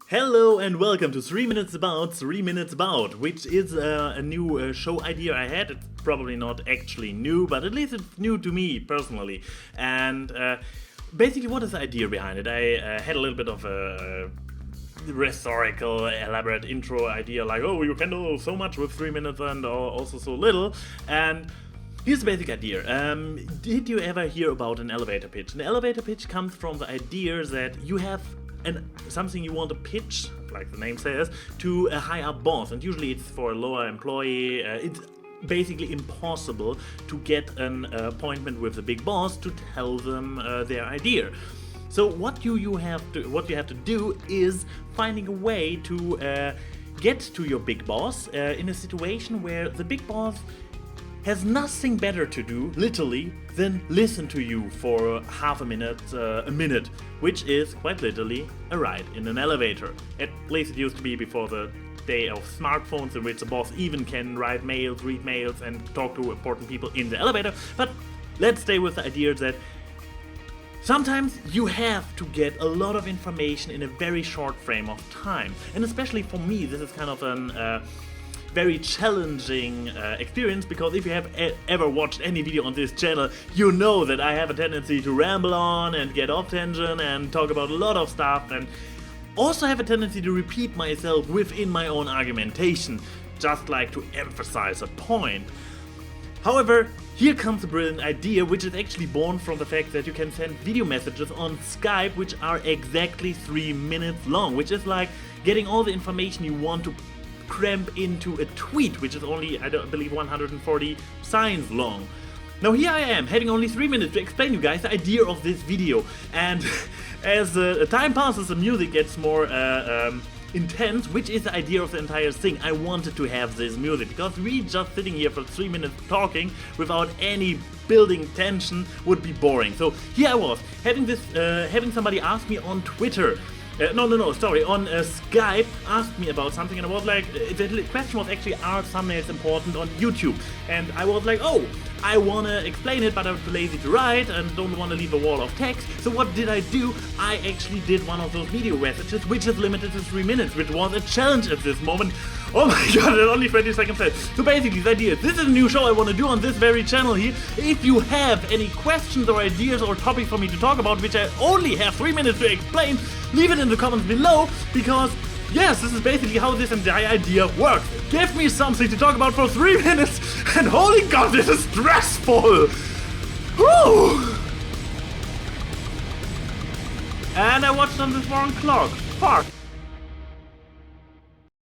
Hello and welcome to 3 Minutes About, which is a new show idea I had. It's probably not actually new, but at least it's new to me personally. And basically, what is the idea behind it? I had a little bit of a rhetorical, elaborate intro idea, like, oh, you can do so much with 3 minutes and also so little. And here's the basic idea. Did you ever hear about an elevator pitch? An elevator pitch comes from the idea that you have something you want to pitch, like the name says, to a high up boss, and usually it's for a lower employee. It's basically impossible to get an appointment with the big boss to tell them their idea. So what you have to do is finding a way to get to your big boss in a situation where the big boss has nothing better to do, literally, than listen to you for half a minute, which is quite literally a ride in an elevator. At least it used to be before the day of smartphones, in which the boss even can write mails, read mails, and talk to important people in the elevator. But let's stay with the idea that sometimes you have to get a lot of information in a very short frame of time. And especially for me, this is kind of an very challenging experience, because if you have ever watched any video on this channel, you know that I have a tendency to ramble on and get off tangent and talk about a lot of stuff, and also have a tendency to repeat myself within my own argumentation, just like to emphasize a point. However, here comes a brilliant idea, which is actually born from the fact that you can send video messages on Skype which are exactly 3 minutes long, which is like getting all the information you want to cramp into a tweet, which is only, I believe, 140 signs long. Now here I am, having only 3 minutes to explain you guys the idea of this video, and as time passes, the music gets more intense, which is the idea of the entire thing. I wanted to have this music, because we just sitting here for 3 minutes talking without any building tension would be boring. So here I was, having somebody ask me on Twitter, on Skype, asked me about something, and I was like, the question was actually, are thumbnails important on YouTube? And I was like, oh, I wanna explain it, but I'm too lazy to write and don't wanna leave a wall of text. So what did I do? I actually did one of those video messages, which is limited to 3 minutes, which was a challenge at this moment. Oh my god, there's only 20 seconds left. So basically the idea is, this is a new show I want to do on this very channel here. If you have any questions or ideas or topics for me to talk about, which I only have 3 minutes to explain, leave it in the comments below, because yes, this is basically how this entire idea works. Give me something to talk about for 3 minutes, and holy god, this is stressful! Whew. And I watched on this wrong clock. Fuck.